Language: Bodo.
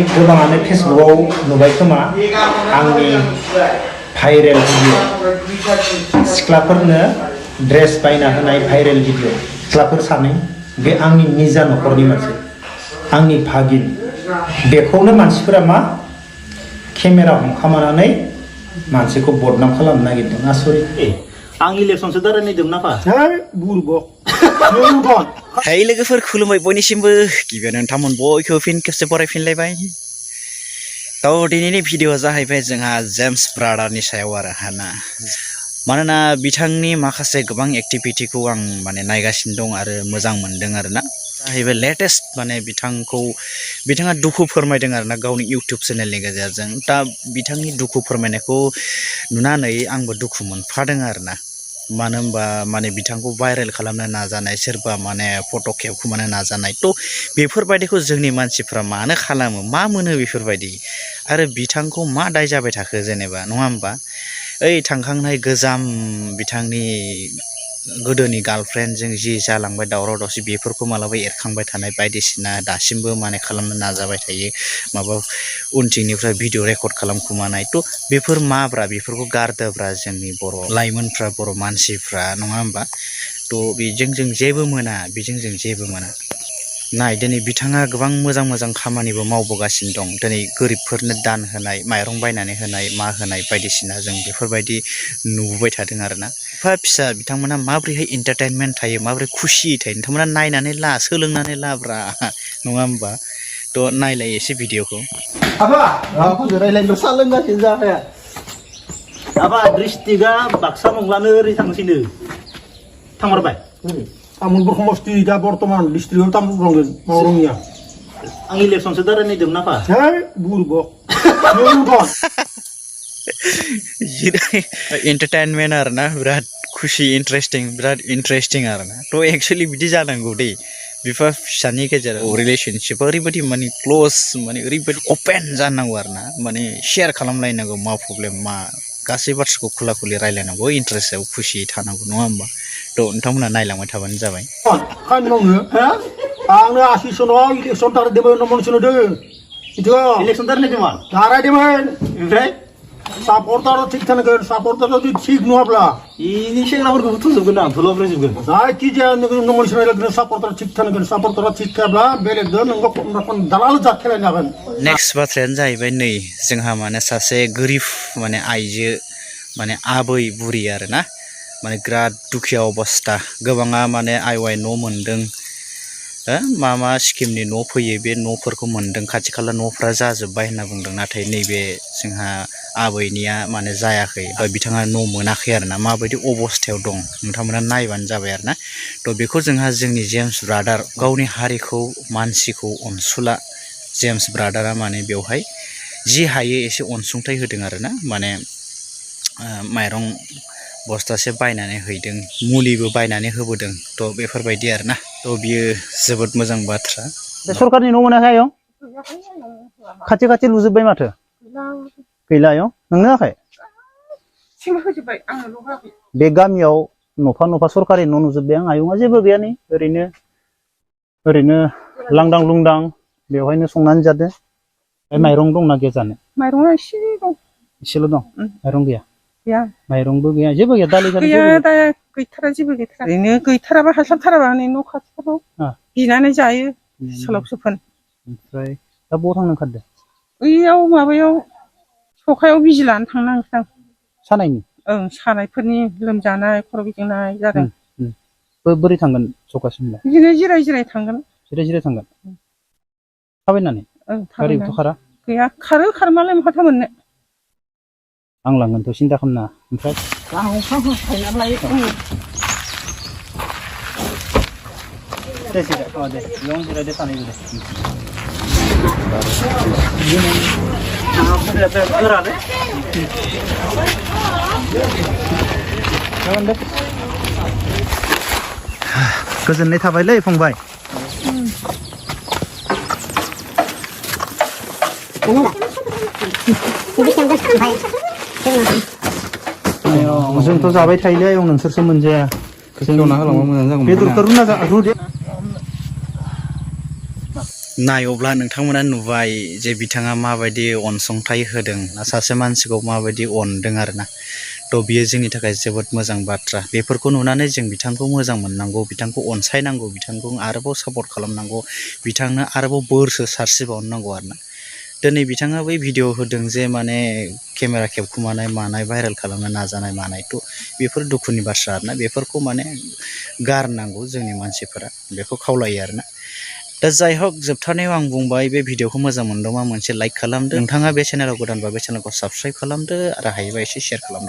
गोबाङानो फेसबुकआव नुबाय खोमा आंनि भाइरेल भिडिअ सिख्लाफोरनो ड्रेस बायना होनाय भाइरेल भिडिअ सिख्लाफोर सानै बे आंनि निजा नखरनि मानसि आंनि भागिन बेखौनो मानसिफोरा मा केमेरा हमखामानानै मानसिखौ बदनाम खालामनो नागिरदों आसरित आं इलेक्सनसो दारायनायदोंमोन नाफा हेय लोगोफोर खुलुमबाय बयनिसिमबो गिबियावनो नोंथांमोन बयखौबो फिन खेबसे बरायफिनलायबाय थ' दिनैनि भिडिअआ जाहैबाय जोंहा जेम्स ब्रादारनि सायाव आरो ना मानोना बिथांनि माखासे गोबां एक्टिभिटिखौ आं माने नायगासिनो दं आरो मोजां मोनदों आरोना जाहैबाय लेटेस्ट माने बिथाङा दुखु फोरमायदों आरोना गावनि इउटिउब चेनेलनि गेजेरजों दा बिथांनि दुखु फोरमायनायखौ नुनानै आंबो दुखु मोनफादों आरोना मानो होनबा माने बिथांखौ भाइरेल खालामनो नाजानाय सोरबा माने फट' खेबखुमानो नाजानाय थ' बेफोरबायदिखौ जोंनि मानसिफ्रा मानो खालामो मा मोनो बेफोरबायदि आरो बिथांखौ मा दाय जाबाय थाखो जेनेबा नङा होमबा ओइ थांखांनाय गोजाम बिथांनि गोदोनि गार्लफ्रेन्डजों जि जालांबाय दावराव दावसि बेफोरखौ मालाबा एरखांबाय थानाय बायदिसिना दासिमबो माने खालामनो नाजाबाय थायो माबा उनथिंनिफ्राय भिडिअ रेकर्ड खालामखुमानाय थ' बेफोर माब्रा बेफोरखौ गारदोब्रा जोंनि बर' लाइमोनफ्रा बर' मानसिफ्रा नङा होमबा थ' बेजों जों जेबो मोना नाय दिनै बिथाङा गोबां मोजां खामानिबो मावबोगासिनो दं दिनै गोरिबफोरनो दान होनाय माइरं बायनानै होनाय मा होनाय बायदिसिना जों बेफोरबायदि नुबोबाय थादों आरोना फिसा बिथांमोना माबोरैहाय एन्टारटेनमेन्ट थायो माबोरै खुसि थायो नोंथांमोना नायनानै ला सोलोंनानै लाब्रा नङा होमबा थ' नायलाय एसे भिडिअखौ आबा डिस्ट्रिक्टआ बाक्सा नंलानो ओरै थांसैनो थांमारबाय तामुलपुर समष्टि दा बर्तमान डिस्ट्रिक्टआव तामुलपुर मावरंनिया आं इलेक्सनसो दारायनायदोंमोन नाफा एन्टारटेनमेन्ट आरोना बिराद खुसि बिराद इन्टारेस्टिं आरोना थ' एक्सुवेलि बिदि जानांगौ दै बिफा फिसानि गेजेराव रिलेसनशिपआ ओरैबायदि माने क्ल'ज माने ओरैबायदि अपेन जानांगौ आरोना माने शेयार खालामलायनांगौ मा प्रब्लेम मा गासै बाथ्राखौ खुला खुलि रायलायनांगौ इन्टारेस्टआव खुसियै थानांगौ नङा होमबा थ' नोंथांमोना नायलांबाय थाबानो जाबाय आंनो आसिसनाव इलेक्सन दारायदोंमोन मनसुनोदो इलेक्सन दारायनायदोंमोन दारायदोंमोन ओमफ्राय सापर्टार थिग थानांगोन सापर्टार जुदि थिग नङाब्ला इनि सेंग्राफोरखौबो थुजोबगोन आं थुलाबलायजोबगोन जायखिजाया मनसुनाय सापर्टार थिग थानांगोन सापर्टारा थिग थायाब्ला बेलेगजों नोंखौ दालाल जाखेलायनो हागोन नेक्स्ट बाथ्रायानो जाहैबाय नै जोंहा माने सासे गोरिब माने आइजो माने आबै बुरि आरोना माने बिराद दुखिया अबस्था गोबाङा माने आइवाइ न' मोनदों मा स्किमनि न' फैयो बे न'फोरखौ मोनदों खाथि खाला न'फ्रा जाजोब्बाय होनना बुंदों नाथाय नैबे जोंहा आबैनिया माने जायाखै बिथाङा न' मोनाखै आरोना माबायदि अबस्थायाव दं नोंथांमोना नायबानो जाबाय आरोना थ' बेखौ जोंहा जोंनि जेम्स ब्रादार गावनि हारिखौ मानसिखौ अनसुला जेम्स ब्रादारा माने बेवहाय जि हायो एसे अनसुंथाइ होदों आरोना माने माइरं बस्थासे बायनानै हैदों मुलिबो बायनानै होबोदों थ' बेफोरबायदि आरोना थ' बियो जोबोद मोजां बाथ्रा सरकारनि न' मोनाखै आयं खाथि लुजोब्बाय माथो गैला आयं नोंनो होआखै बे गामियाव नफा सरकारि न' नुजोब्बाय आं आयंआ जेबो गैया नै ओरैनो लांदां लुंदां बेवहायनो संनानै जादो माइरं दंना गैया जानो माइरंआ एसेल' दं माइरं गैया माइरंबो गैया जेबो गैया दालि गैया दा गैथारा जेबो गैथारा ओरैनो गैथाराबा हास्लाबथाराबा नै न' खाथिफ्राव बिनानै जायो सोलाब सोफोन ओमफ्राय दा बहा थांनो ओंखारदों बैयाव माबायाव सखायाव बिजि लानो थांनो नागिरदों सानायनि ओं सानायफोरनि लोमजानाय खर' गिदिंनाय जादों बोरै थांगोन सखासिमलाय बिदिनो जिराय थांगोन जिराय थांगोन थाबायनानै ओं गारिबोथ' खारा गैया खारमालाय माथो मोननो आं लांगोनथ' सिन्था खालामना ओमफ्राय गोजोननाय थाबायलै फंबाय जोंथ' जाबाय थायोलै आयं नोंसोरसो मोनजाया बेदरखौ रुना रुदे नायोब्ला नोंथांमोना नुबाय जे बिथाङा माबायदि अनसुंथाइ होदों सासे मानसिखौ माबायदि अनदों आरोना थ' बियो जोंनि थाखाय जोबोद मोजां बाथ्रा बेफोरखौ नुनानै जों बिथांखौ मोजां मोननांगौ बिथांखौ अनसायनांगौ बिथांखौ आरोबाव सापर्ट खालामनांगौ बिथांनो आरोबाव बोरसो सारस्रिबावनांगौ आरोना दिनै बिथाङा बै भिडिअ होदों जे माने केमेरा खेबखुमानाय मानाय भाइरेल खालामनो नाजानाय मानायथ' बेफोर दुखुनि बाथ्रा आरोना बेफोरखौ माने गारनांगौ जोंनि मानसिफोरा बेखौ खावलायो आरोना दा जाय हक जोबथारनायाव आं बुंबाय बे भिडिअखौ मोजां मोनदोंबा मोनसे लाइक खालामदो नोंथाङा बे चेनेलाव गोदानबा बे चेनेलखौ साबस्क्राइब खालामदो आरो हायोबा एसे शेयार खालामदो